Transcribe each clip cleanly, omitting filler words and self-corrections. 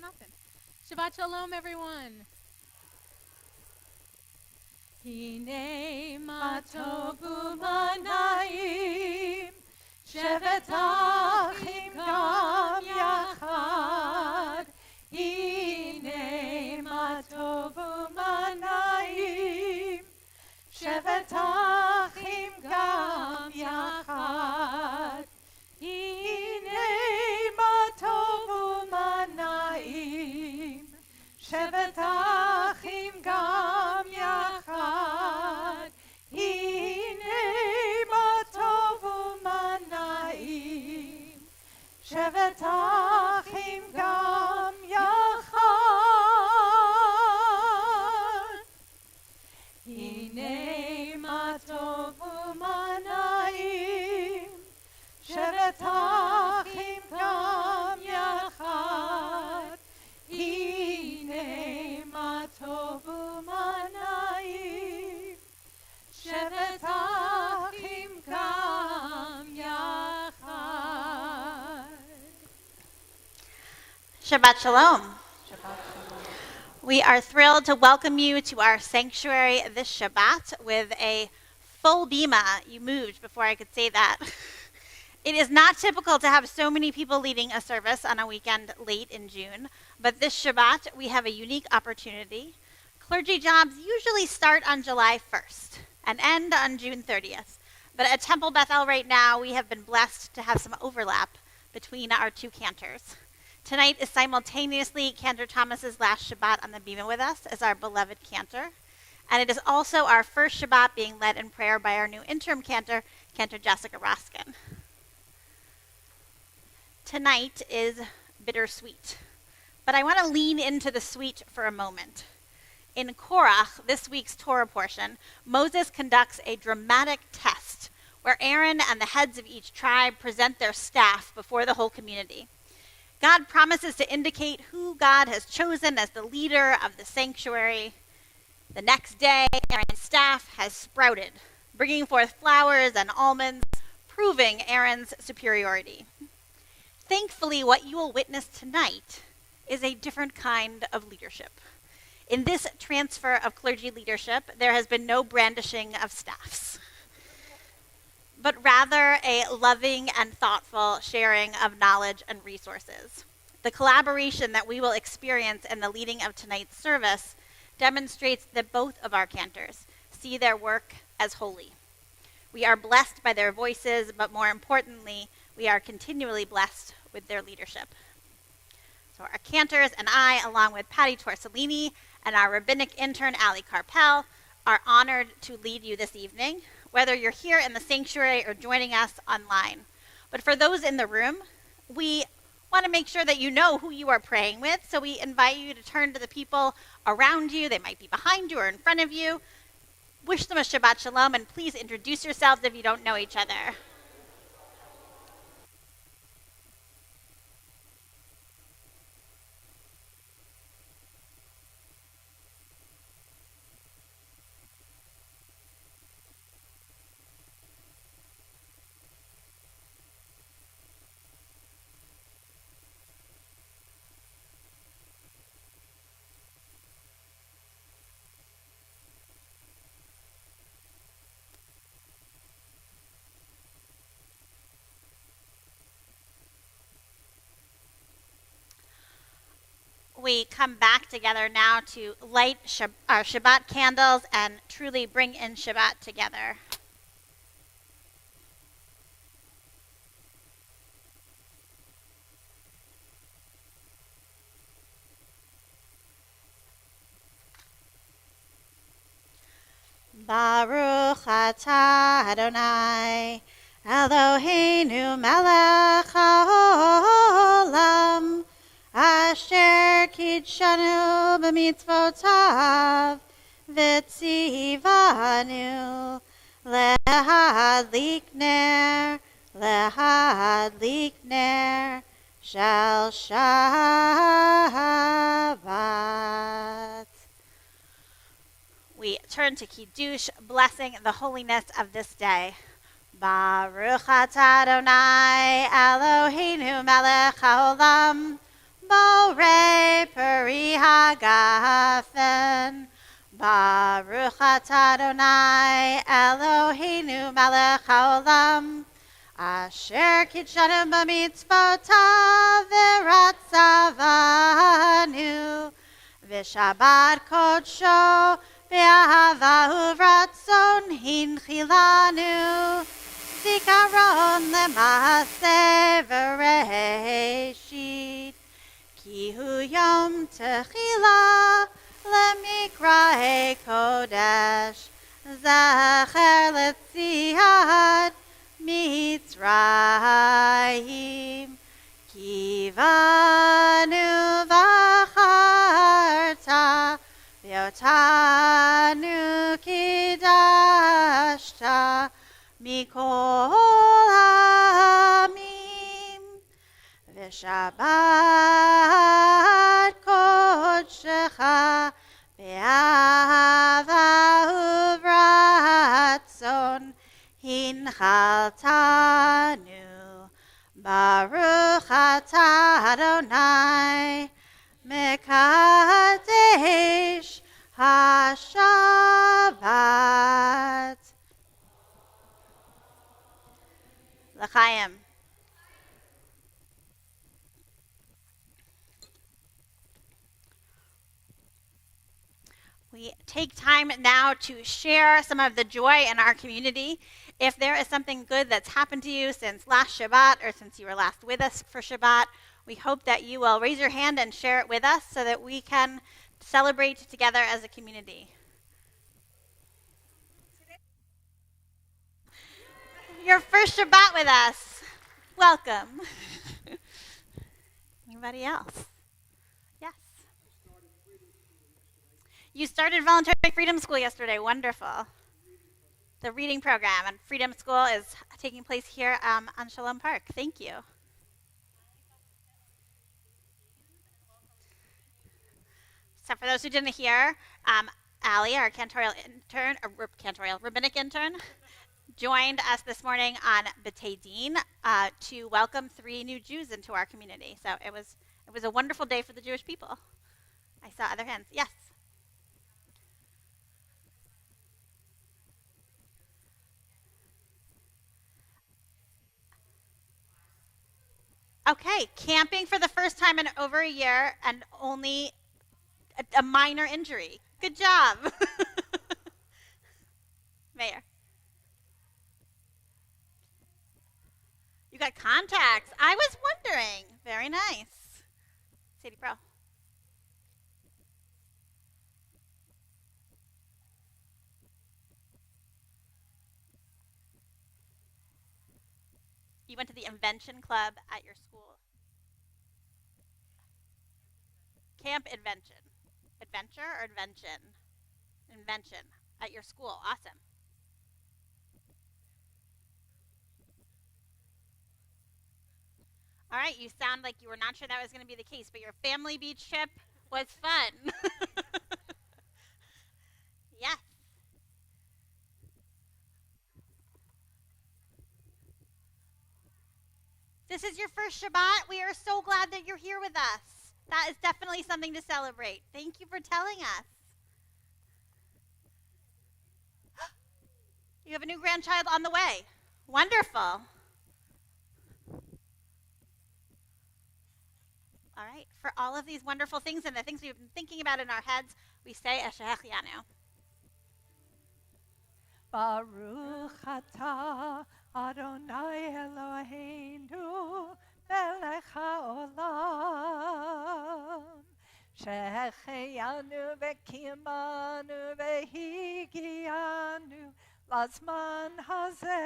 Nothing. Shabbat Shalom, everyone. Hine ma tov u'manaim, shevet achim gam yachad. Hine ma tov u'manaim, shevet achim gam yachad. Hine ma tov u'manaim, shevet achim gam yachad. Hine ma tov u'manaim, shevet achim gam yachad. Hine ma tov u'manaim, shevet achim gam yachad. Hine ma tov u'manaim, shevet achim gam yachad. Shabbat Shalom. We are thrilled to welcome you to our sanctuary this Shabbat with a full bima. You moved before I could say that. It is not typical to have so many people leading a service on a weekend late in June, but this Shabbat we have a unique opportunity. Clergy jobs usually start on July 1st and end on June 30th. But at Temple Bethel right now, we have been blessed to have some overlap between our two cantors. Tonight is simultaneously Cantor Thomas's last Shabbat on the bima with us as our beloved cantor. And it is also our first Shabbat being led in prayer by our new interim cantor, Cantor Jessica Roskin. Tonight is bittersweet, but I want to lean into the sweet for a moment. In Korach, this week's Torah portion, Moses conducts a dramatic test where Aaron and the heads of each tribe present their staff before the whole community. God promises to indicate who God has chosen as the leader of the sanctuary. The next day, Aaron's staff has sprouted, bringing forth flowers and almonds, proving Aaron's superiority. Thankfully, what you will witness tonight is a different kind of leadership. In this transfer of clergy leadership, there has been no brandishing of staffs, but rather a loving and thoughtful sharing of knowledge and resources. The collaboration that we will experience in the leading of tonight's service demonstrates that both of our cantors see their work as holy. We are blessed by their voices, but more importantly, we are continually blessed with their leadership. So our cantors and I, along with Patty Torsellini and our rabbinic intern, Ali Carpel, are honored to lead you this evening, whether you're here in the sanctuary or joining us online. But for those in the room, we want to make sure that you know who you are praying with, so we invite you to turn to the people around you. They might be behind you or in front of you. Wish them a Shabbat Shalom, and please introduce yourselves if you don't know each other. We come back together now to light our Shabbat candles and truly bring in Shabbat together. Baruch atah Adonai, Eloheinu melech haolam, Asher kidshanu b'mitzvotav, v'tzivanu lehadlik ner shel Shabbat. We turn to Kiddush, blessing the holiness of this day. Baruch atah Adonai Eloheinu melech haolam, Borei Peri Hagafen. Baruch atah Adonai Eloheinu melech haolam. Asher kitshanu b'mitzvotav v'ratzavanu. V'shabbat kodsho v'ahava uvratzon hinchilanu. Zikaron lemase v'reshit. Ki hu yom techila lemikrae kodesh. Zacher letziat Mitzrayim. Kivanu v'acharta v'yotanu kidashta mikol ha'amim. V'shabbat kodshecha be'ahava uvratzon hinchaltanu. Baruch atah Adonai mekadesh haShabbat. L'chaim. We take time now to share some of the joy in our community. If there is something good that's happened to you since last Shabbat or since you were last with us for Shabbat, we hope that you will raise your hand and share it with us so that we can celebrate together as a community. Your first Shabbat with us. Welcome. Anybody else? Yes. You started Voluntary Freedom School yesterday. Wonderful. The reading program and Freedom School is taking place here on Shalom Park. Thank you. So for those who didn't hear, Allie, our rabbinic intern, joined us this morning on B'tei Din to welcome 3 new Jews into our community. So it was a wonderful day for the Jewish people. I saw other hands. Yes. Okay, camping for the first time in over a year and only a minor injury. Good job. Mayor. You got contacts. I was wondering. Very nice. Sadie Pro. You went to the Invention Club at your school. Camp Invention. Adventure or Invention? Invention at your school. Awesome. All right, you sound like you were not sure that was going to be the case, but your family beach trip was fun. Yes. This is your first Shabbat. We are so glad that you're here with us. That is definitely something to celebrate. Thank you for telling us. You have a new grandchild on the way. Wonderful. All right. For all of these wonderful things and the things we've been thinking about in our heads, we say Eshehechianu. Baruch atah Adonai Eloheinu melech haolam שהחיינו וקיימנו והגיענו לזמן הזה.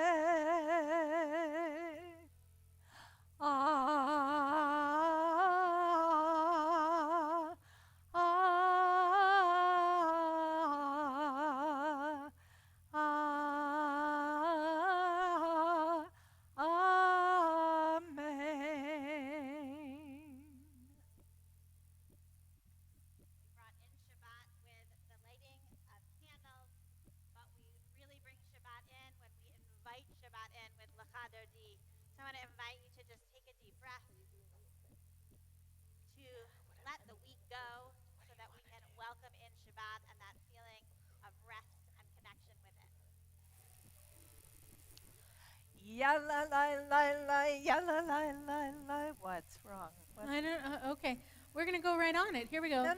Shabbat in when we invite Shabbat in with L'chadodi. Yalla la la la, yalla la la la. What's wrong? I don't. Okay, we're gonna go right on it. Here we go. No.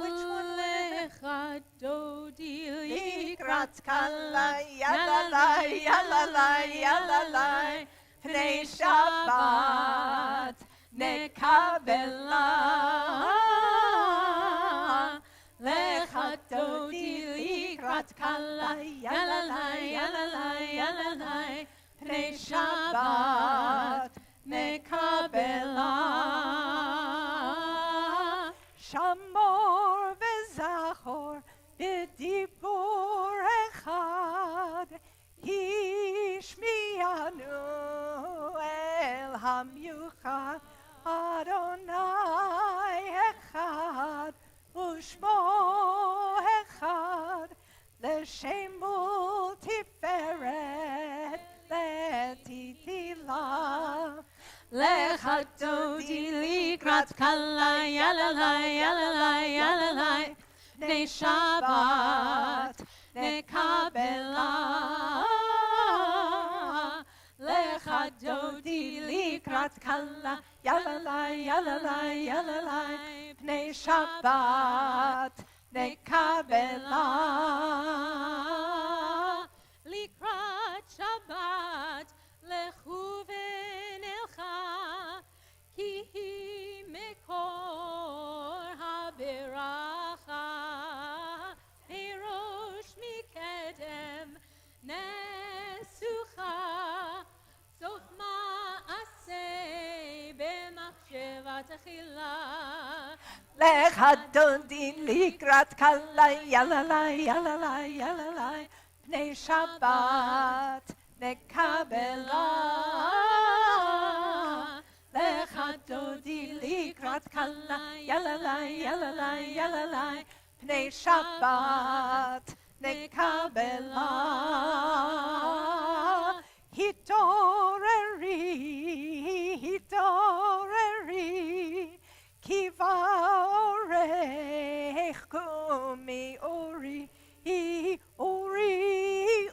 Which one? Lecha dodi Likrat kala, yalla la, yalla la, yalla la. Pnei Shabbat nekabela. Lecha dodi likrat kala, yalla la, yalla la, yalla la. Pnei Shabbat nekabela. Shamor v'zachor b'dibur echad hishmiyanu el hamyuchad Adonai echad u'shmo echad l'shem multiferet letitilah. Lecha dodi likrat kala, yalla la, yalla la, yalla la. Pnei Shabbat nekabela. Lecha dodi likrat kala, yalla la, yalla la, yalla la. Pnei Shabbat nekabela. Likrat Shabbat lechu v'nelcha ki hi mekor haberacha erosh mikedem nesucha sof ma'aseh b'machshevat achila. Lecha dodi likrat kala, yalla la, yalla la, yalla la. Pnei Shabbat nekabela. Lecha dodi likrat kala, yalla la, yalla la, yalla la. Pnei Shabbat nekabela. Hitoreri, kiva orech kumi ori, uri,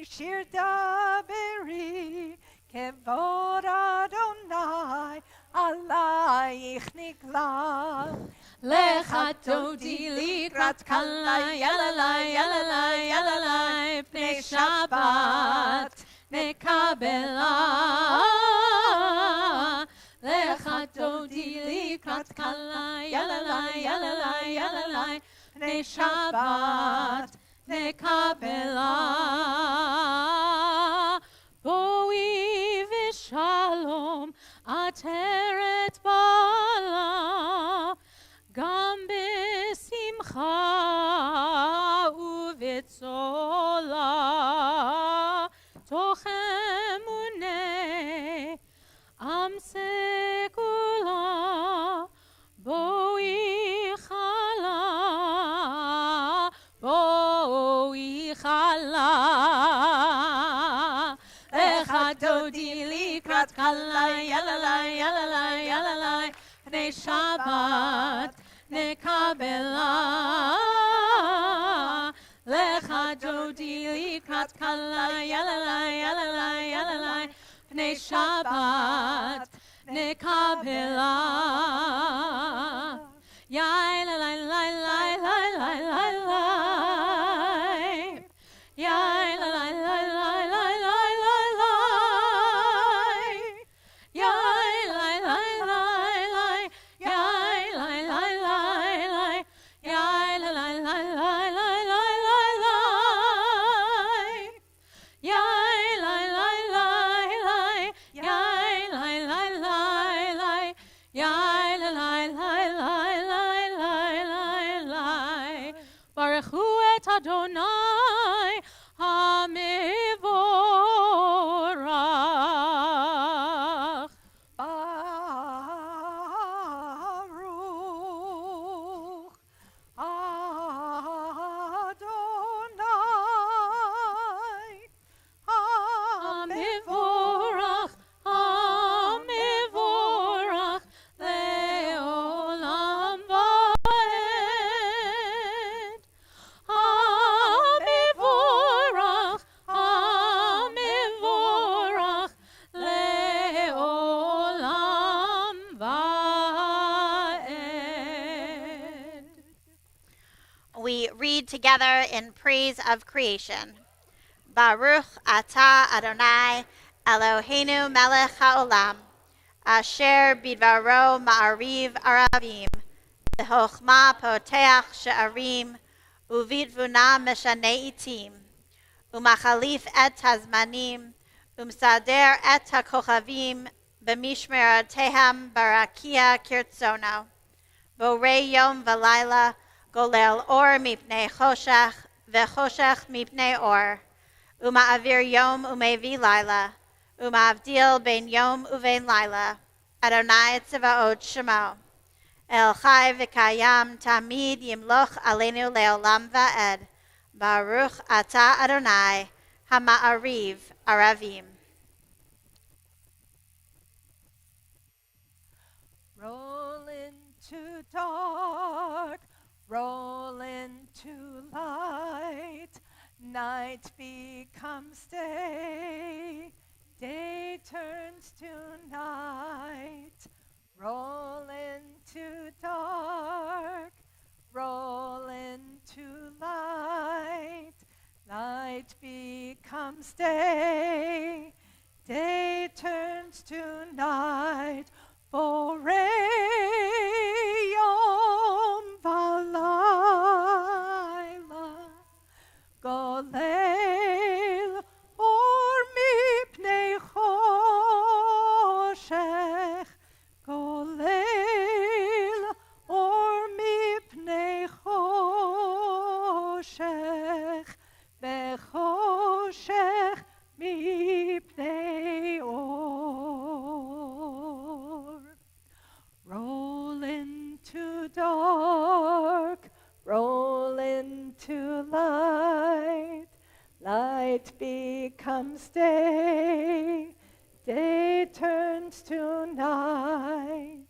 shir daberi, kevod Adonai, alayich nigla. Lecha dodi likrat kala, yalla la, yalla la, yalla la. Pnei Shabbat nekabela. Lecha dodi likrat kala, yalla la, yalla la, yalla la. Pnei Shabbat nekabela. Boi v'shalom ateret bala. Gam besimcha uvetzola toch emunei am sekula boi chala Lecha dodi likrat kala, yalla la, yalla la, yalla la. Pnei Shabbat nekabela. Lecha dodi likrat kala, yalla la, yalla la, yalla la. Pnei Shabbat nekabela. Yai la la la la la la la la. Yai la la la la la la la la. Yai la la la la. Yai la la la la. Yai la la la la la la la la. Yai la la la la. Yai la la la la. Yai la la la la la la. proceed together in praise of creation. Baruch atah Adonai Eloheinu melech haolam, asher bidvaro ma'ariv aravim, v'chochma poteach she'arim, uvitvuna meshanei itim, umachalif et hazmanim, umsader et hakochavim, b'mishmerateham barakia kirtzono. Borei yom v'layla, golel or mipnei choshech, v'choshech mipnei or. Uma'avir yom umevi laila, uma'avdil ben yom uvein laila. Adonai tzavaot shemo. El chai v'kayam tamid yimloch aleinu leolam va'ed. Baruch atah Adonai, hama'ariv aravim. Roll into dark, roll into light. Night becomes day, day turns to night. Roll into dark, roll into light. Night becomes day, day turns to night. Borei yom v'layla, golel or mipnei choshech, golel or mipnei choshech, v'choshech mipnei or. Roll into dark, roll into light. Light becomes day, day turns to night.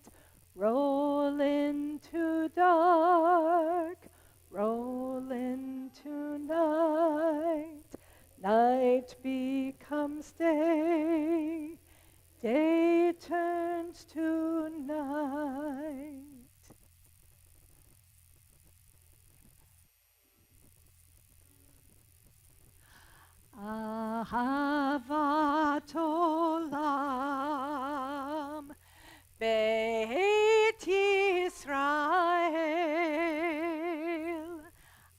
Roll into dark, roll into night. Night becomes day, day turns to night. Ahavat olam, Beit Yisrael,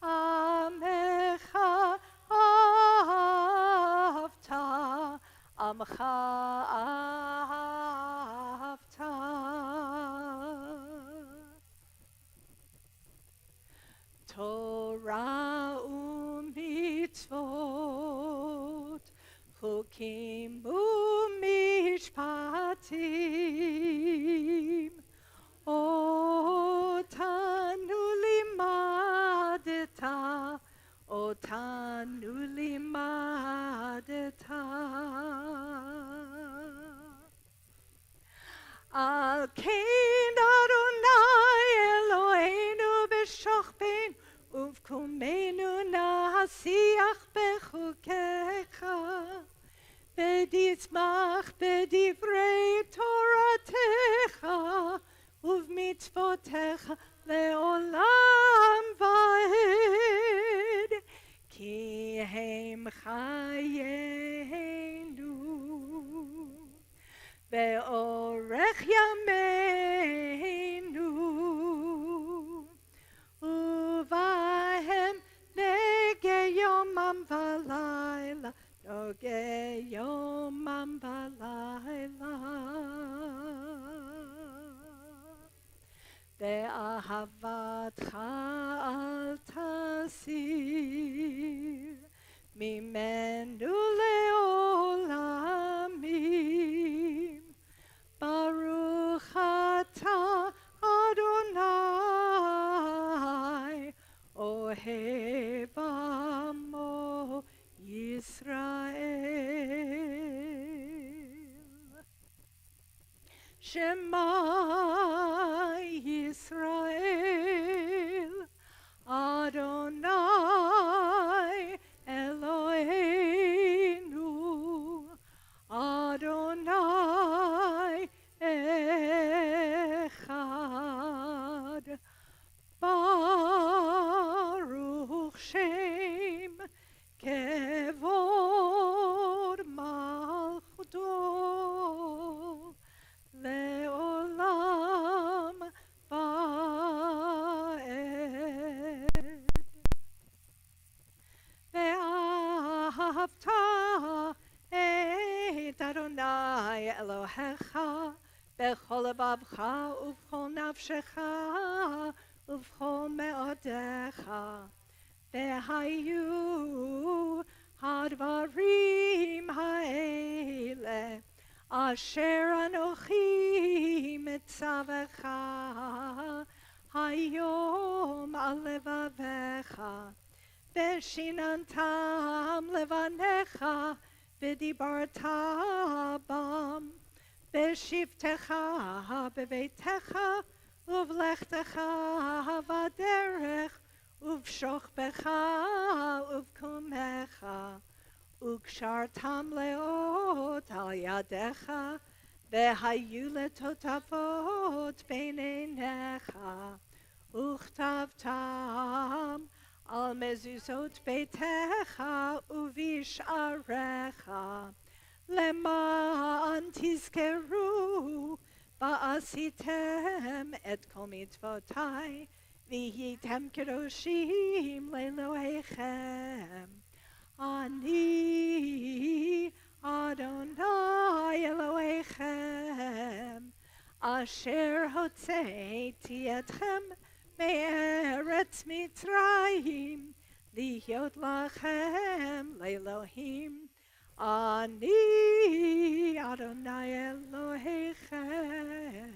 Amecha avta, Amcha avta. Torah u'mitzvot, chukim u'mishpatim, otanu limadeta, otanu limadeta. Al kein Adonai Eloheinu b'shochbein uvkumenu nasiach bechukecha b'ditzmach b'divrei Toratecha uvmitzvotecha leolam va'ed ki hem chayenu be'orech yameinu uvahem nege yomam v'layla noge yomam v'layla be'ahavatcha al tasir mimenu leolamim Baruch atah Adonai Ohev Amo Yisrael. Shema Yisrael Adonai Eloheinu Adonai Echad Baruch Adonai Elohecha bechol lebavcha uvchol nafshecha uvchol meodecha vehayu hadvarim haele asher anochi mitzavecha hayom alevavecha Beshinantam levanecha v'dibarta bam Beshivtecha beveitecha uvlechtecha vaderech uvshochbecha uvkumecha ukshartam leot al yadecha vehayu letotavot beinenecha uchtavtam al mezuzot beitecha uvisharecha למען תזכרו ועשיתם את כל מצוותיי והייתם קדושים לאלוהיכם. אני אדוני אלוהיכם אשר הוצאתי אתכם מארץ מצרים להיות לכם לאלוהים. Ani Adonai Elohechem.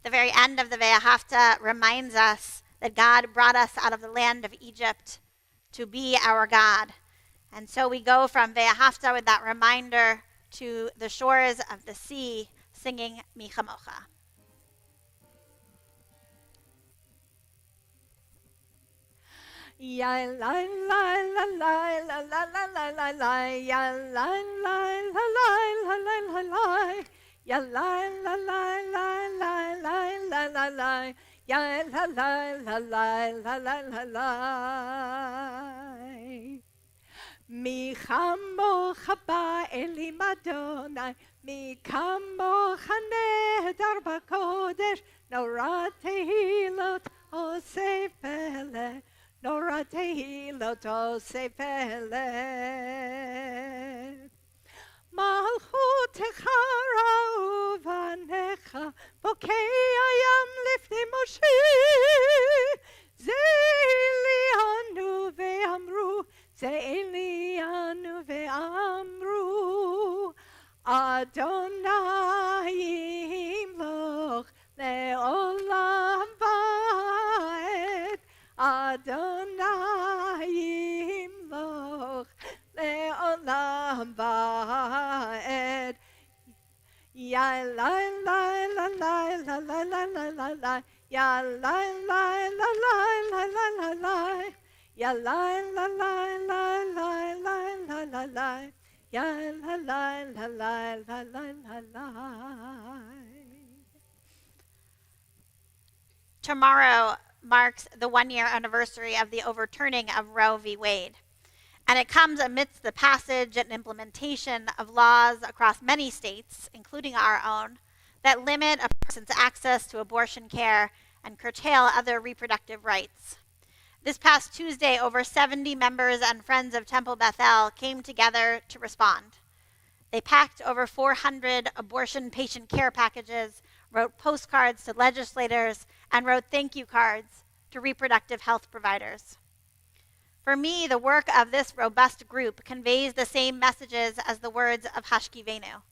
The very end of the Ve'ahavta reminds us that God brought us out of the land of Egypt to be our God. And so we go from Ve'ahavta with that reminder to the shores of the sea singing Mi Chamocha. Ya la la la la la la la la la la ya la la la la la la la la ya la la la la la la la la la ya la la la la la la la la Mi chamocha ba'elim Adonai Mi kamocha nehedar b'kodesh Norah tehilot oseh peleh Norah tehilot oseh peleh Malchutecha ra'uvanecha Bokei hayam lifnei Moshe Ze'elianu ve'amru Ze'elianu ve'amru Adonai imloch le'olam va'ed Adonai imloch le'olam va'ed Ya la la la la la la la la la la Ya la la la la la la la la Ya la la la la la la la la la Ya la la la la la la la la Tomorrow marks the 1-year anniversary of the overturning of Roe v. Wade. And it comes amidst the passage and implementation of laws across many states, including our own, that limit a person's access to abortion care and curtail other reproductive rights. This past Tuesday, over 70 members and friends of Temple Bethel came together to respond. They packed over 400 abortion patient care packages, wrote postcards to legislators, and wrote thank you cards to reproductive health providers. For me, the work of this robust group conveys the same messages as the words of Hashkivenu.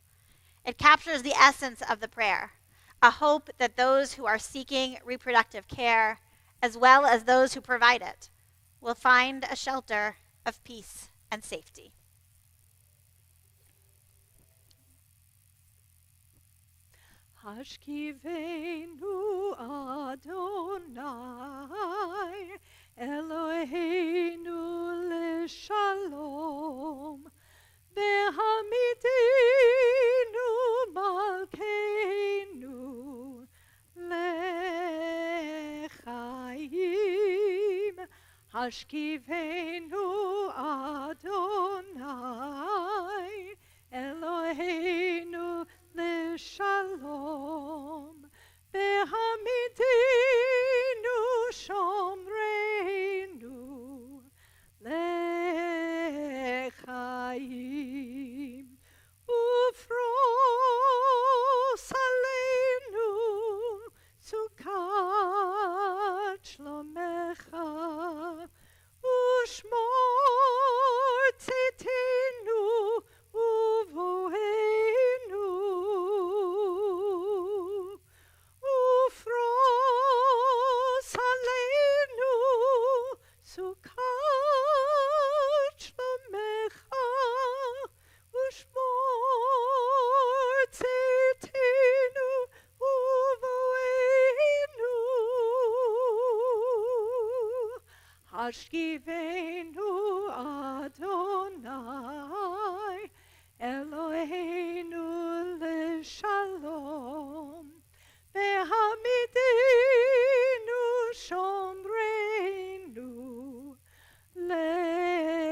It captures the essence of the prayer, a hope that those who are seeking reproductive care, as well as those who provide it, will find a shelter of peace and safety. Hashkivenu Adonai Eloheinu leshalom Behamidinu malkeinu lechaim Hashkivenu Adonai Eloheinu leshalom Behamidinu shomreinu lechaim Hashkivenu Adonai, Eloheinu l'shalom, ve'hamidenu shomreinu l'chaim.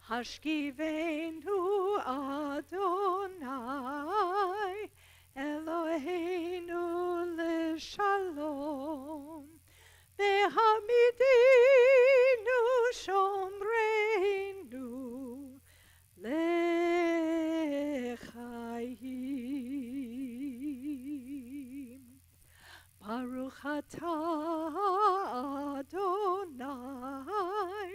Hashkivenu Adonai, Eloheinu l'shalom, ve'hamidenu shomreinu l'chaim. Baruch atah Adonai,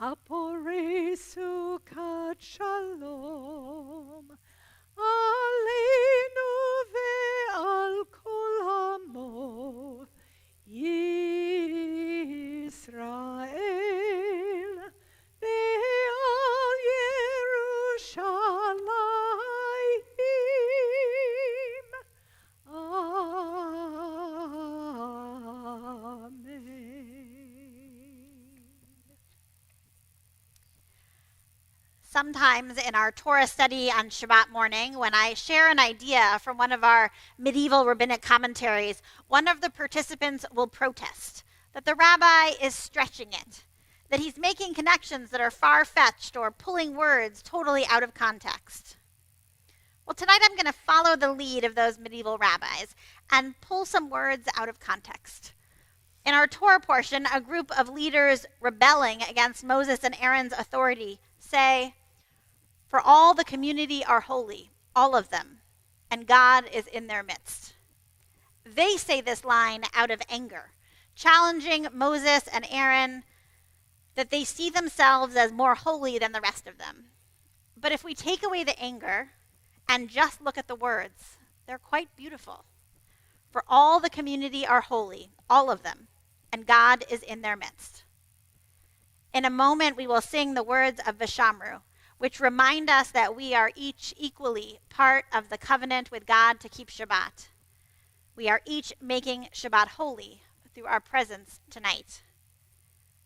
haporei sukat shalom, aleinu ve'al kol hamo Yisrael, ve'al Yerushalayim. Sometimes in our Torah study on Shabbat morning, when I share an idea from one of our medieval rabbinic commentaries, one of the participants will protest that the rabbi is stretching it, that he's making connections that are far-fetched or pulling words totally out of context. Well, tonight I'm going to follow the lead of those medieval rabbis and pull some words out of context. In our Torah portion, a group of leaders rebelling against Moses and Aaron's authority say, "For all the community are holy, all of them, and God is in their midst." They say this line out of anger, challenging Moses and Aaron that they see themselves as more holy than the rest of them. But if we take away the anger and just look at the words, they're quite beautiful. For all the community are holy, all of them, and God is in their midst. In a moment, we will sing the words of Vishamru, which remind us that we are each equally part of the covenant with God to keep Shabbat. We are each making Shabbat holy through our presence tonight.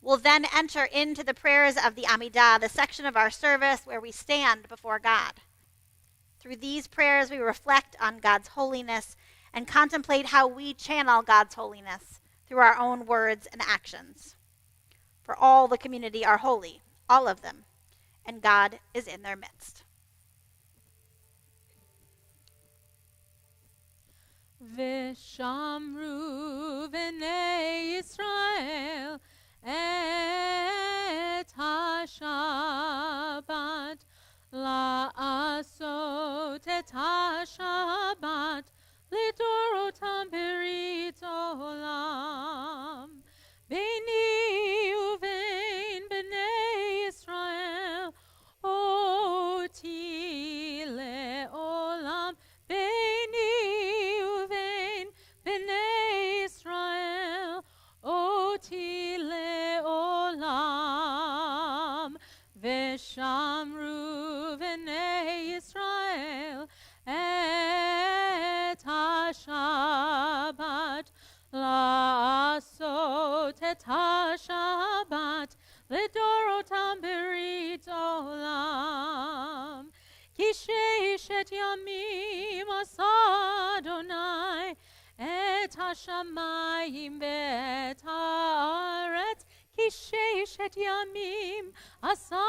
We'll then enter into the prayers of the Amidah, the section of our service where we stand before God. Through these prayers, we reflect on God's holiness and contemplate how we channel God's holiness through our own words and actions. For all the community are holy, all of them, and God is in their midst. Vishamru b'nei Yisrael et ha-Shabbat, la'asot et ha-Shabbat, lidorotam berit olam. Beini uvein b'nei Yisrael, oti le'olam. Beini uvein b'nei Yisrael, oti le'olam. Veshamru b'nei Yisrael et ha-Shabbat, la'asot et ha-Shabbat, lidorotam berit olam. Ki sheishet yamim asa Adonai et ha-shamayim ve'et haaretz. Ki sheishet yamim asa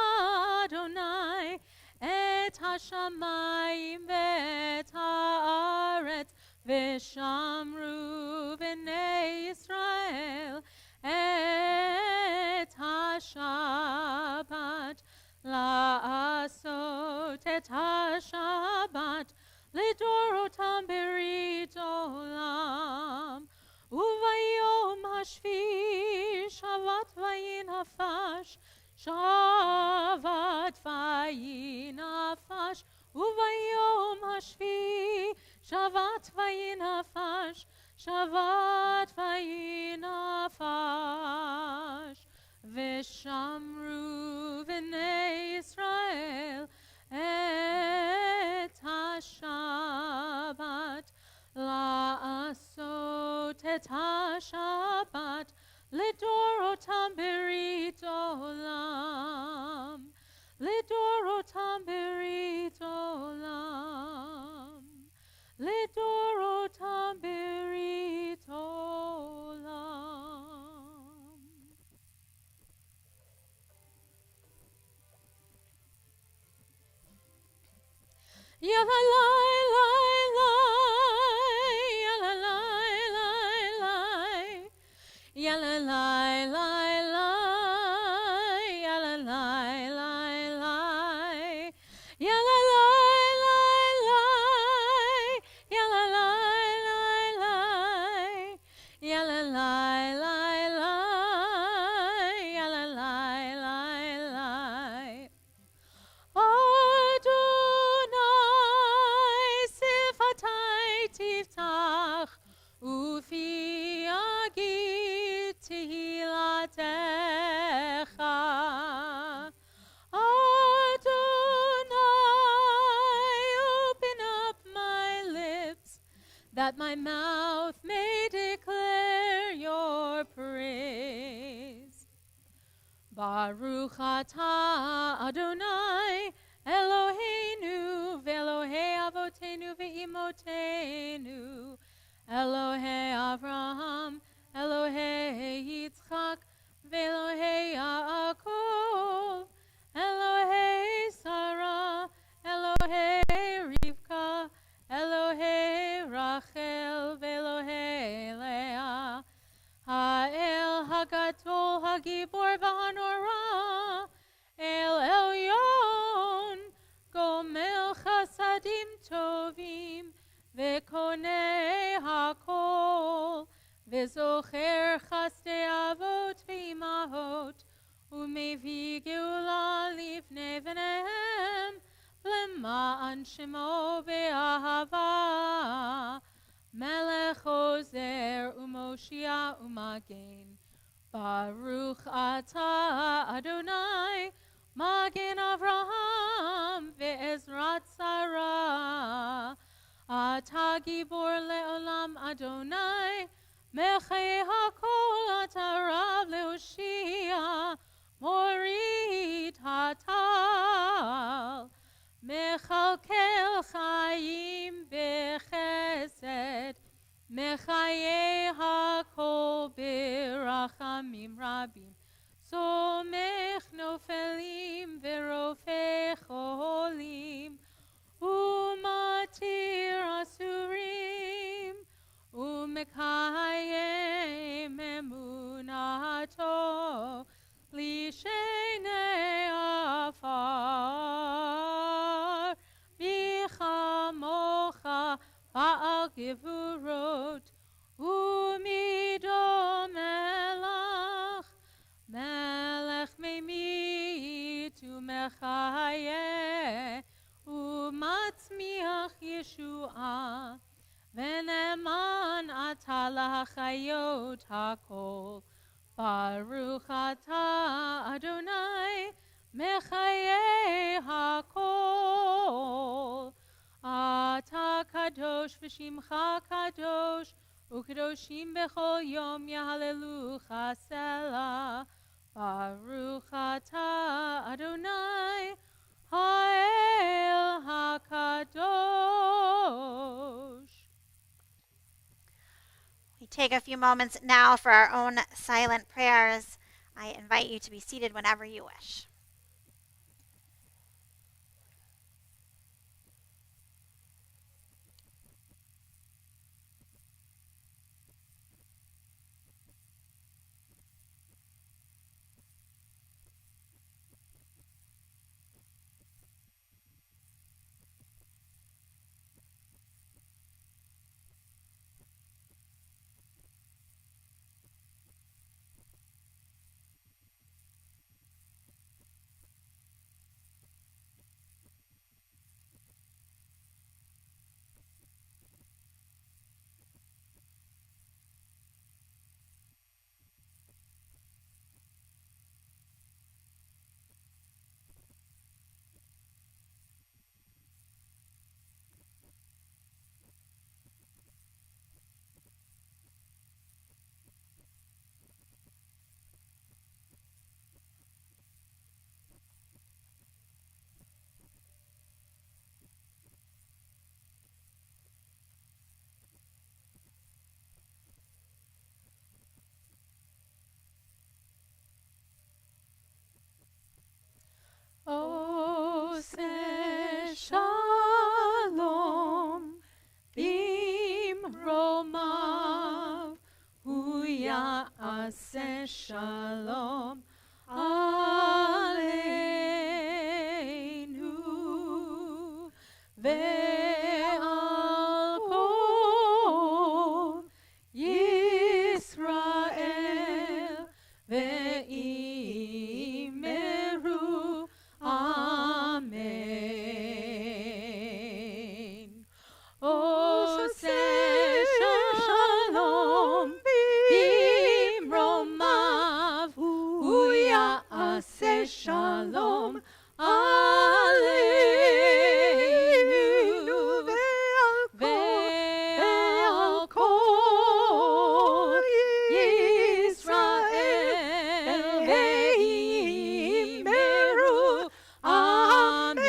Adonai et ha-shamayim ve'et haaretz. Vishamru b'nei Yisrael et ha-Shabbat, la'asot et ha-Shabbat, lidorotam berit olam. Uvayom hashvi shavat vayin hafash, shavat vayin hafash. Uvayom hashvi shavat vayin hafash, shavat vayin hafash. Vishamru b'nei Yisrael et ha-Shabbat, la'asot et ha-Shabbat, לדורותם ברית עולם, לדורותם ברית עולם. Ya la la la la, ya la la la la, ya la la la la, ya la la la la, ya la la la la, ya la la la la, ya la la la la, ya la la la la. Adonai sifatai tiftach ufi agit tehilatecha. Adonai, open up my lips, that my mouth may declare your praise. Baruch atah Adonai Eloheinu ve'Elohei avotenu ve'imotenu, Elohei Avraham, Elohei Yitzchak, ve'Elohei Yaakov, Elohei Sarah, Elohei Rivka, Elohei Rachel, ve'Elohei Leah, Ha'el Hagadol Hagibor v'Hanora, El Elyon, Gomel Chasadim Tovim, Vekonei Hakol, Vezocher Chaste Avot ve'imahot, Umevi Geula Livnei V'nehem, Lema'an Shemo ve'ahava, Melech Ozer u'Moshia u'Magen. Baruch atah Adonai, Magen Avraham ve'Ezrat Sarah. Atah Gibor le'olam Adonai, Mechei hakol atah Rav le'Hoshia, Morid hatal, Mechalkel chayim bechesed, Mechaye hakol berachamim rabim, Somech nofelim ve'rofeh cholim, Umatir asurim, Umekayem emunato, Lishenei afar, Bichamocha Ba'al Gevurot, Umido Melach, Melech Memit Umechaye, Umatzmiach Yeshua, Veneman Atala Chayot Hakol, Baruch atah Adonai, Mechaye Hakol. Ata kadosh v'shimcha kadosh, u'kadoshim b'chol yom yahalelucha selah. Baruch atah Adonai, ha'el hakadosh. We take a few moments now for our own silent prayers. I invite you to be seated whenever you wish. aseh shalom aleinu ve'al kol Yisrael ve'imeru amen. Oseh shalom bimromav uya'aseh shalom aleinu ve'al kol Yisrael ve'imeru amen.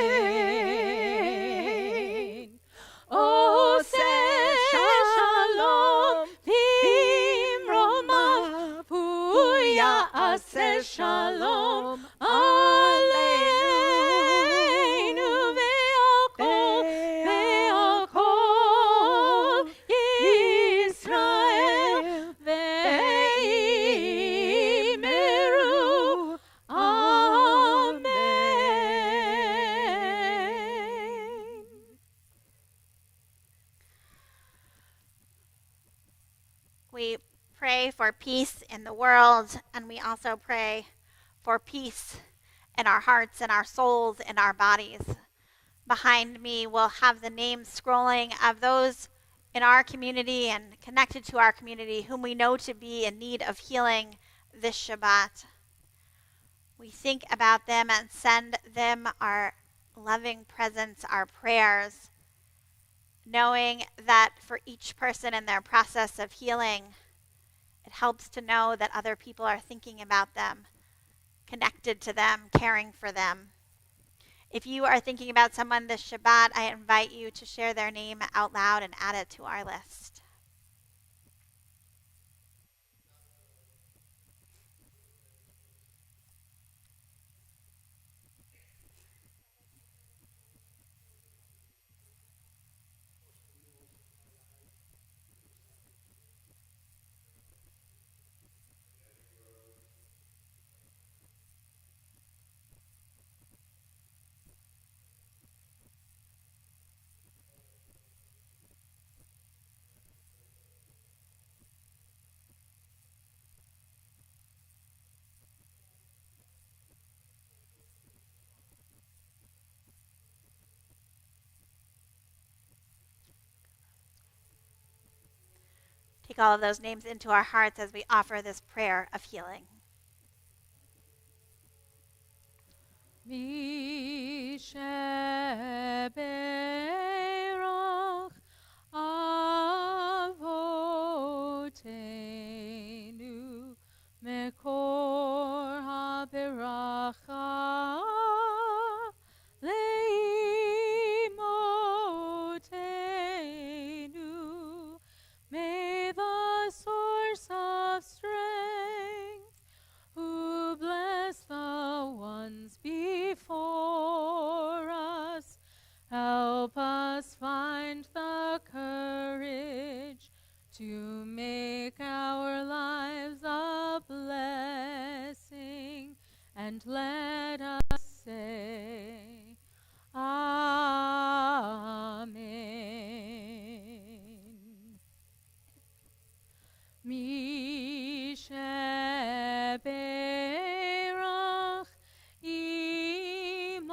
Oseh shalom bimromav uya'aseh shalom aleinu ve'al kol Yisrael ve'imeru amen. We pray for peace in the world, and we also pray for peace in our hearts and our souls and our bodies. Behind me, we'll have the names scrolling of those in our community and connected to our community whom we know to be in need of healing this Shabbat. We think about them and send them our loving presence, our prayers, knowing that for each person in their process of healing, it helps to know that other people are thinking about them, connected to them, caring for them. If you are thinking about someone this Shabbat, I invite you to share their name out loud and add it to our list. Take all of those names into our hearts as we offer this prayer of healing. Misheberach avotenu mekor haberacha leimotenu. May the source of strength, who bless the ones before us, help us find the courage to make our lives a blessing, and let us say, Amen. Misheberach imotenu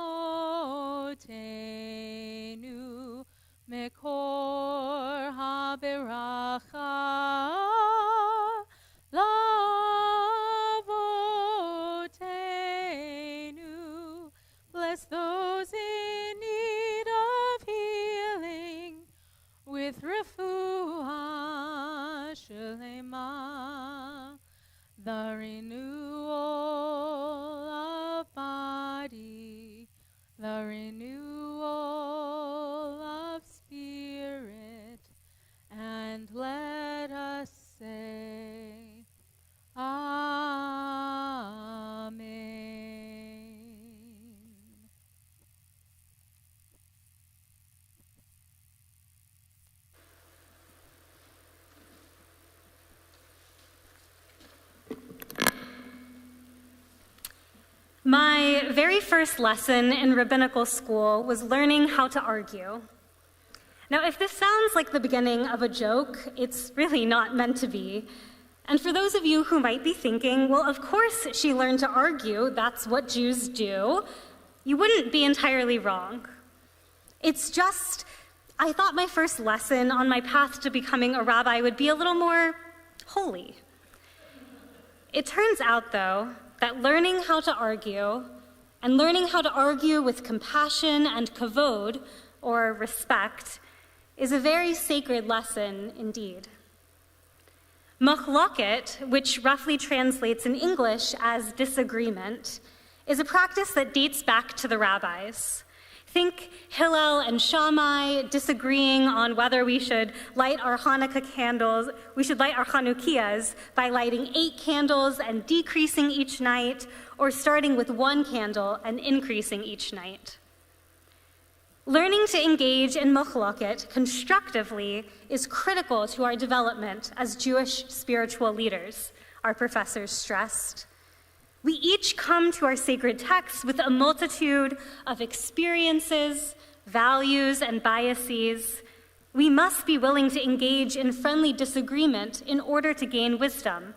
mekor haberacha lavotenu. Bless those in need of healing with refuah shlema, the renewal of body, the renewal of spirit, and let us say, Amen. My very first lesson in rabbinical school was learning how to argue. Now, if this sounds like the beginning of a joke, it's really not meant to be. And for those of you who might be thinking, well, of course she learned to argue, that's what Jews do, you wouldn't be entirely wrong. It's just, I thought my first lesson on my path to becoming a rabbi would be a little more holy. It turns out, though, that learning how to argue, and learning how to argue with compassion and kavod, or respect, is a very sacred lesson indeed. Machloket, which roughly translates in English as disagreement, is a practice that dates back to the rabbis. Think Hillel and Shammai disagreeing on whether we should light our Hanukkahs by lighting 8 candles and decreasing each night, or starting with 1 candle and increasing each night. Learning to engage in machloket constructively is critical to our development as Jewish spiritual leaders, our professors stressed. We each come to our sacred texts with a multitude of experiences, values, and biases. We must be willing to engage in friendly disagreement in order to gain wisdom.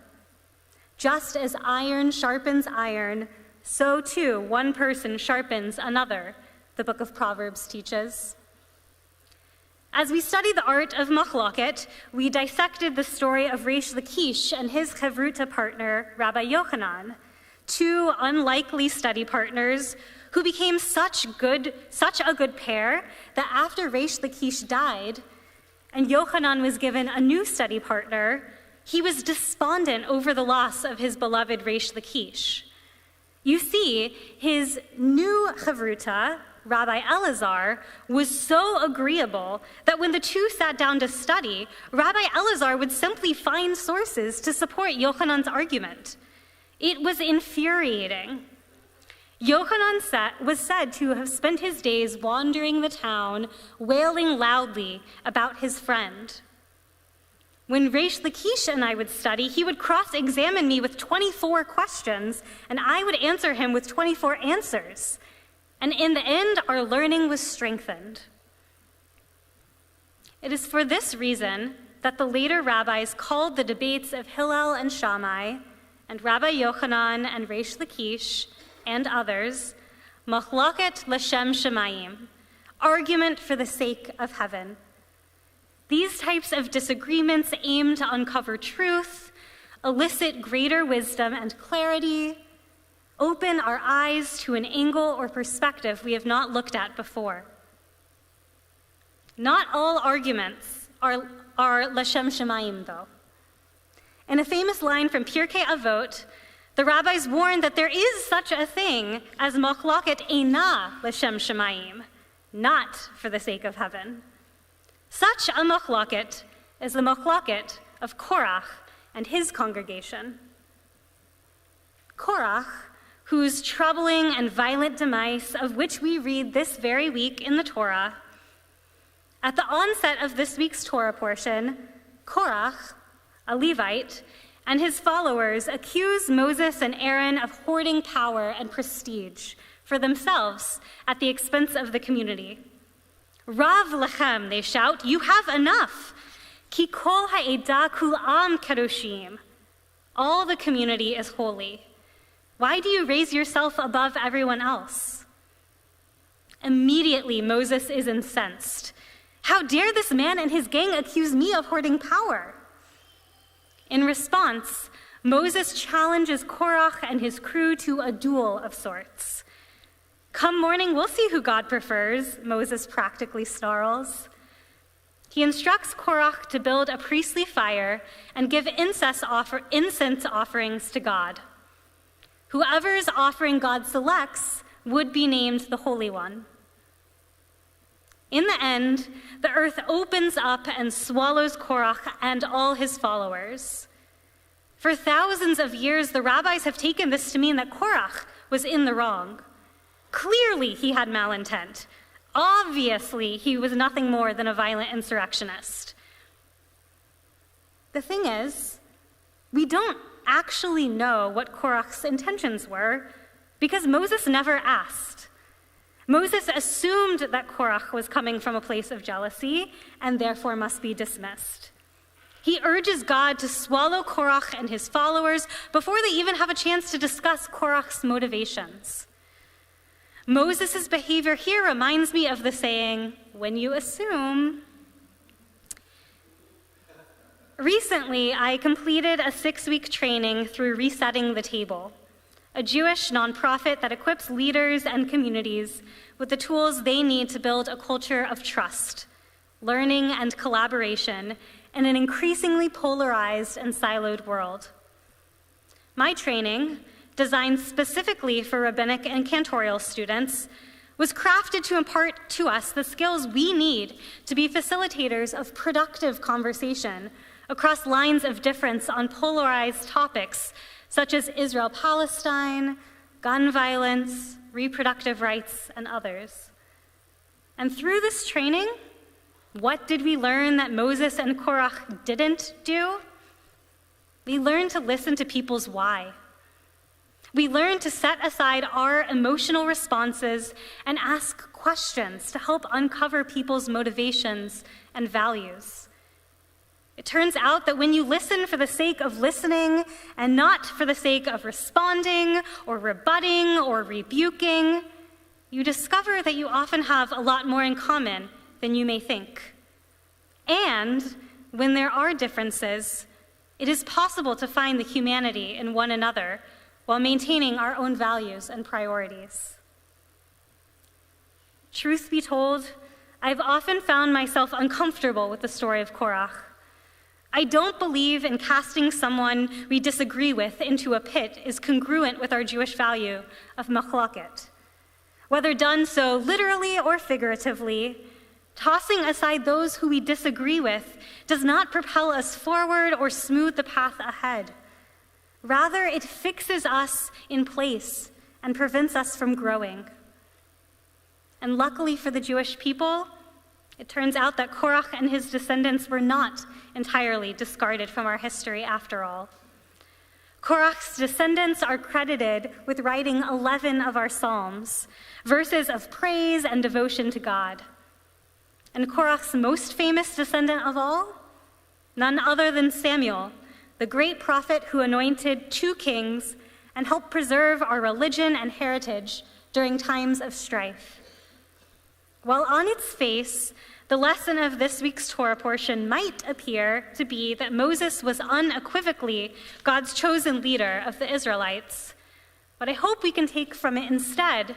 Just as iron sharpens iron, so too one person sharpens another, the book of Proverbs teaches. As we study the art of machloket, we dissected the story of Reish Lakish and his chavruta partner, Rabbi Yochanan, 2 unlikely study partners who became such a good pair that after Reish Lakish died and Yochanan was given a new study partner, he was despondent over the loss of his beloved Reish Lakish. You see, his new chavruta, Rabbi Elazar, was so agreeable that when the 2 sat down to study, Rabbi Elazar would simply find sources to support Yochanan's argument. It was infuriating. Yochanan was said to have spent his days wandering the town, wailing loudly about his friend. When Reish Lakish and I would study, he would cross-examine me with 24 questions, and I would answer him with 24 answers. And in the end, our learning was strengthened. It is for this reason that the later rabbis called the debates of Hillel and Shammai, and Rabbi Yochanan and Reish Lakish, and others, machloket l'shem shemayim, argument for the sake of heaven. These types of disagreements aim to uncover truth, elicit greater wisdom and clarity, open our eyes to an angle or perspective we have not looked at before. Not all arguments are l'shem shemayim, though. In a famous line from Pirkei Avot, the rabbis warn that there is such a thing as machloket eina l'shem shemayim, not for the sake of heaven. Such a machloket is the machloket of Korach and his congregation. Korach, whose troubling and violent demise, of which we read this very week in the Torah, at the onset of this week's Torah portion, Korach, a Levite, and his followers accuse Moses and Aaron of hoarding power and prestige for themselves at the expense of the community. Rav lechem, they shout, you have enough. Ki kol ha'edah kul'am kadoshim. All the community is holy. Why do you raise yourself above everyone else? Immediately, Moses is incensed. How dare this man and his gang accuse me of hoarding power? In response, Moses challenges Korach and his crew to a duel of sorts. Come morning, we'll see who God prefers, Moses practically snarls. He instructs Korach to build a priestly fire and give incense offerings to God. Whoever's offering God selects would be named the Holy One. In the end, the earth opens up and swallows Korach and all his followers. For thousands of years, the rabbis have taken this to mean that Korach was in the wrong. Clearly, he had malintent. Obviously, he was nothing more than a violent insurrectionist. The thing is, we don't actually know what Korach's intentions were, Because Moses never asked. Moses assumed that Korach was coming from a place of jealousy and therefore must be dismissed. He urges God to swallow Korach and his followers before they even have a chance to discuss Korach's motivations. Moses' behavior here reminds me of the saying, when you assume. Recently, I completed a 6-week training through Resetting the Table, a Jewish nonprofit that equips leaders and communities with the tools they need to build a culture of trust, learning, and collaboration in an increasingly polarized and siloed world. My training, designed specifically for rabbinic and cantorial students, was crafted to impart to us the skills we need to be facilitators of productive conversation across lines of difference on polarized topics such as Israel-Palestine, gun violence, reproductive rights, and others. And through this training, what did we learn that Moses and Korach didn't do? We learned to listen to people's why. We learned to set aside our emotional responses and ask questions to help uncover people's motivations and values. It turns out that when you listen for the sake of listening and not for the sake of responding or rebutting or rebuking, you discover that you often have a lot more in common than you may think. And when there are differences, it is possible to find the humanity in one another while maintaining our own values and priorities. Truth be told, I've often found myself uncomfortable with the story of Korach. I don't believe in casting someone we disagree with into a pit is congruent with our Jewish value of machloket. Whether done so literally or figuratively, tossing aside those who we disagree with does not propel us forward or smooth the path ahead. Rather, it fixes us in place and prevents us from growing. And luckily for the Jewish people, it turns out that Korach and his descendants were not entirely discarded from our history after all. Korach's descendants are credited with writing 11 of our Psalms, verses of praise and devotion to God. And Korach's most famous descendant of all? None other than Samuel, the great prophet who anointed 2 kings and helped preserve our religion and heritage during times of strife. While on its face, the lesson of this week's Torah portion might appear to be that Moses was unequivocally God's chosen leader of the Israelites, what I hope we can take from it instead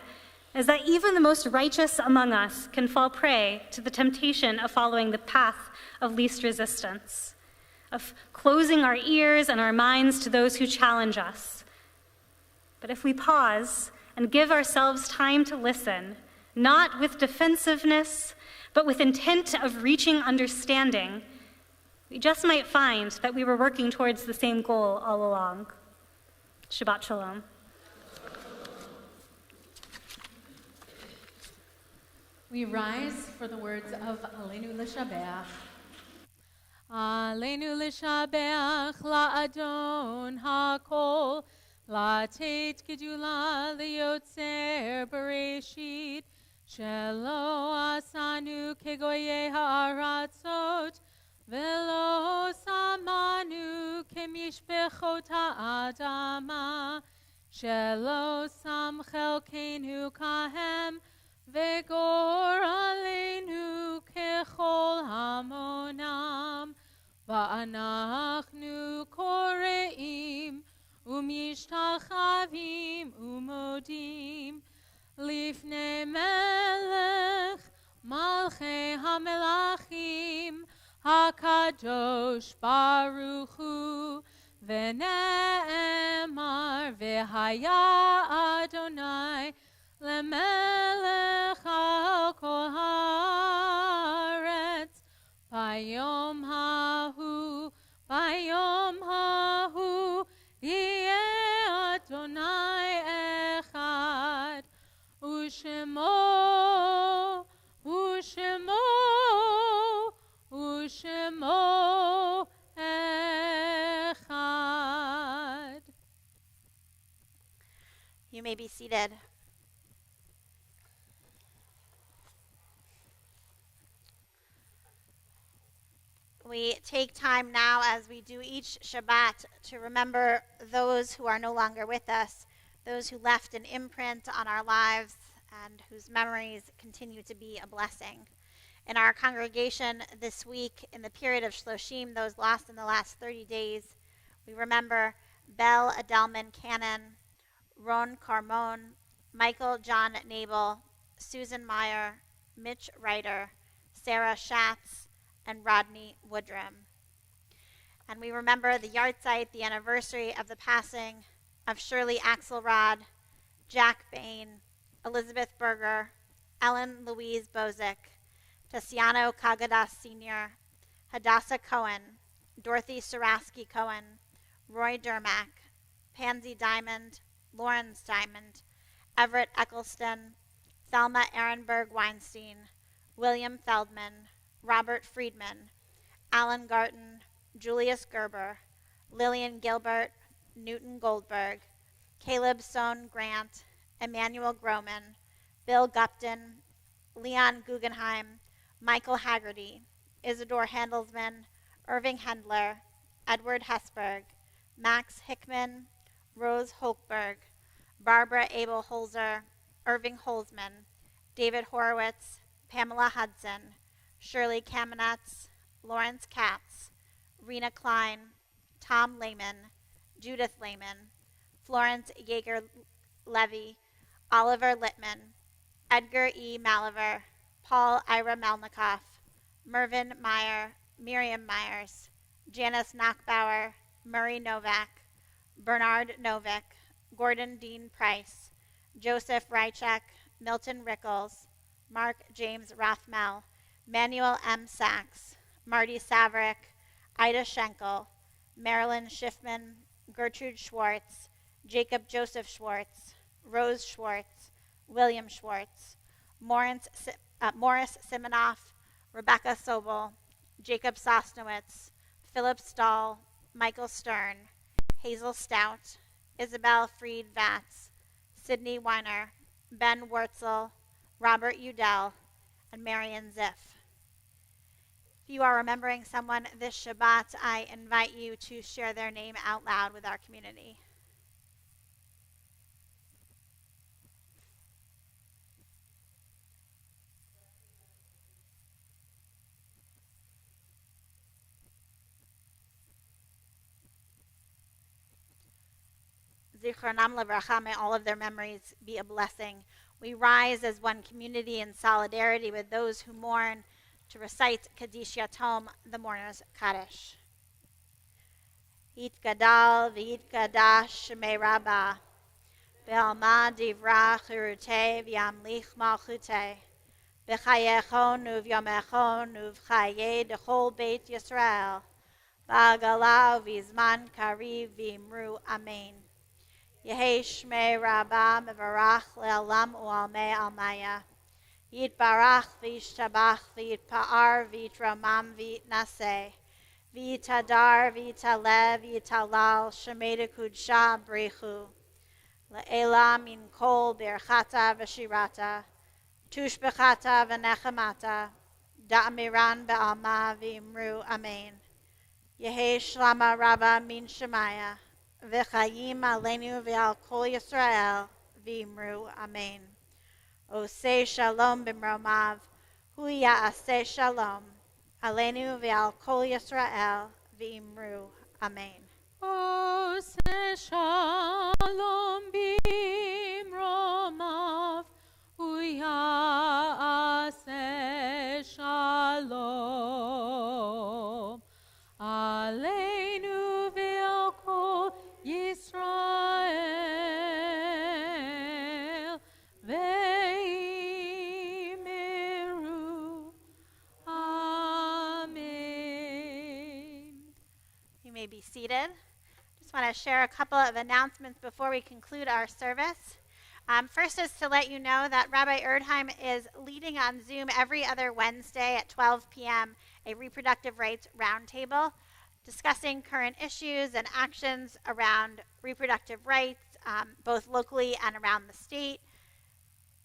is that even the most righteous among us can fall prey to the temptation of following the path of least resistance, of closing our ears and our minds to those who challenge us. But if we pause and give ourselves time to listen, not with defensiveness, but with intent of reaching understanding, we just might find that we were working towards the same goal all along. Shabbat Shalom. We rise for the words of Aleinu L'Shabeach. Aleinu L'Shabeach La'adon HaKol, La'tet Gedula L'Yotzer Bereshit, Shelo Asanu Kegoye Ha'aratzot, Velo Samanu Kemishpechot Ha'adama, Shelo Sam Chelkenu Kahem, Vegor Aleinu Kechol Hamonam, Va'anachnu Koreim, Umyishtachavim Umodim, Lifnei Melech, Malchei HaMelachim, HaKadosh Baruch Hu, V'ne'emar, V'haya Adonai, Lemelech al kol haaretz, Bayom hahu, Yeh Adonai echad, Ushemo echad. You may be seated. We take time now, as we do each Shabbat, to remember those who are no longer with us, those who left an imprint on our lives and whose memories continue to be a blessing. In our congregation this week, in the period of Shloshim, those lost in the last 30 days, we remember Belle Adelman Cannon, Ron Carmon, Michael John Nabel, Susan Meyer, Mitch Ryder, Sarah Schatz, and Rodney Woodrum. And we remember the yahrzeit, the anniversary of the passing of Shirley Axelrod, Jack Bain, Elizabeth Berger, Ellen Louise Bozick, Tatiano Kagadas Sr., Hadassah Cohen, Dorothy Saraski Cohen, Roy Dermack, Pansy Diamond, Lawrence Diamond, Everett Eccleston, Thelma Ehrenberg Weinstein, William Feldman, Robert Friedman, Alan Garton, Julius Gerber, Lillian Gilbert, Newton Goldberg, Caleb Sohn Grant, Emmanuel Groman, Bill Gupton, Leon Guggenheim, Michael Haggerty, Isidore Handelsman, Irving Hendler, Edward Hesberg, Max Hickman, Rose Holkberg, Barbara Abel Holzer, Irving Holzman, David Horowitz, Pamela Hudson, Shirley Kamenetz, Lawrence Katz, Rena Klein, Tom Lehman, Judith Lehman, Florence Yeager Levy, Oliver Littman, Edgar E. Maliver, Paul Ira Melnikoff, Mervyn Meyer, Miriam Myers, Janice Nachbauer, Murray Novak, Bernard Novick, Gordon Dean Price, Joseph Rychek, Milton Rickles, Mark James Rothmel, Manuel M. Sachs, Marty Saverick, Ida Schenkel, Marilyn Schiffman, Gertrude Schwartz, Jacob Joseph Schwartz, Rose Schwartz, William Schwartz, Morris Siminoff, Rebecca Sobel, Jacob Sosnowitz, Philip Stahl, Michael Stern, Hazel Stout, Isabel Fried Vatz, Sidney Weiner, Ben Wurtzel, Robert Udell, and Marion Ziff. If you are remembering someone this Shabbat, I invite you to share their name out loud with our community. Zichronam Levracha, may all of their memories be a blessing. We rise as one community in solidarity with those who mourn to recite Kaddish Yatom, the mourner's Kaddish. Yitgadal v'yitgadash shemei Rabbah, be'alma divra chirutei v'yamlich malchutei, b'chayechon u'v'yomechon u'v'chayei dechol beit Yisrael, ba'agala u'v'zman kariv v'imru amen. Yehei shmei Rabbah mevarach le'alam u'almei almaya. Yitbarach v'yishtabach v'yitpa'ar v'yitramam v'yitnaseh. V'yitadar v'yitalev v'yitalal shemei kudsha brechu. Le'ela min kol birchata v'shirata. Tushbechata v'nechemata. Da'amiran be'alma v'imru amen. Yehei shlama rabba min shemaya. V'chayim aleinu v'al kol Yisrael v'imru amen. Oseh shalom b'mromav, hu ya'aseh shalom, aleinu v'al kol Yisrael v'imru amen. Oseh shalom b'mromav, hu ya'aseh shalom, aleinu v'al kol Yisrael v'imru amen. You may be seated. Just want to share a couple of announcements before we conclude our service. First is to let you know that Rabbi Erdheim is leading on Zoom every other Wednesday at 12 p.m. a reproductive rights roundtable discussing current issues and actions around reproductive rights, both locally and around the state.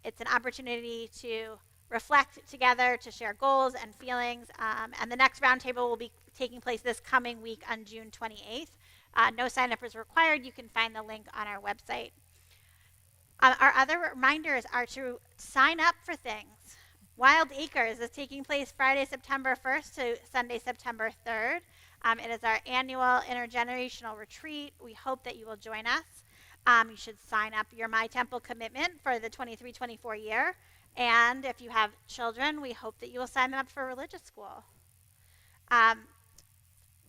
It's an opportunity to reflect together, to share goals and feelings. And the next roundtable will be taking place this coming week on June 28th. No sign-up is required. You can find the link on our website. Our other reminders are to sign up for things. Wild Acres is taking place Friday, September 1st to Sunday, September 3rd. It is our annual intergenerational retreat. We hope that you will join us. You should sign up your My Temple commitment for the 23-24 year. And if you have children, we hope that you will sign them up for religious school.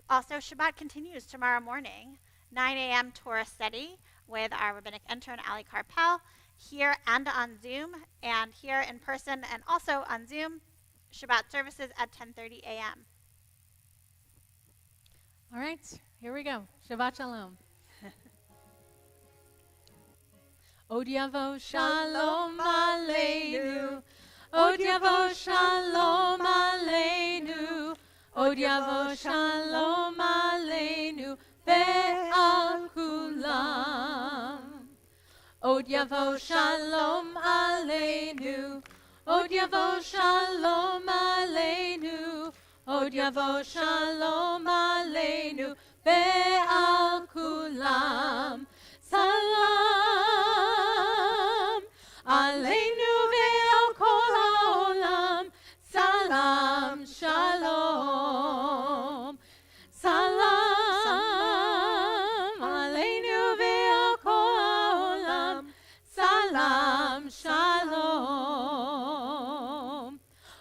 Also, Shabbat continues tomorrow morning, 9 a.m. Torah study with our rabbinic intern, Ali Carpel, here and on Zoom, and here in person and also on Zoom, Shabbat services at 10:30 a.m. All right, here we go. Shabbat Shalom. Od Yavo Shalom Aleinu. Od Yavo Shalom Aleinu. Od Yavo Shalom Aleinu. Ve'al kulam. Od Yavo Shalom Aleinu. Od Yavo Shalom Aleinu. Od Yavo Shalom Aleinu. Ve'al kulam. Salam Aleinu ve'al kol ha'olam. Salam Shalom. Salam Aleinu ve'al kol ha'olam. Salam Shalom.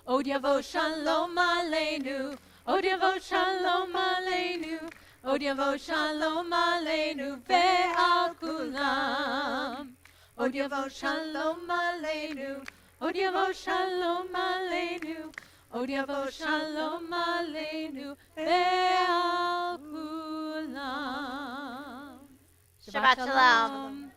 Od Yavo Shalom Aleinu. Od Yavo Shalom Aleinu. Od Yavo Shalom Aleinu ve'al kulam. Od Yavo Shalom Aleinu. Od Yavo Shalom Aleinu. Od Yavo Shalom Aleinu ve'al kulam. Shabbat Shalom.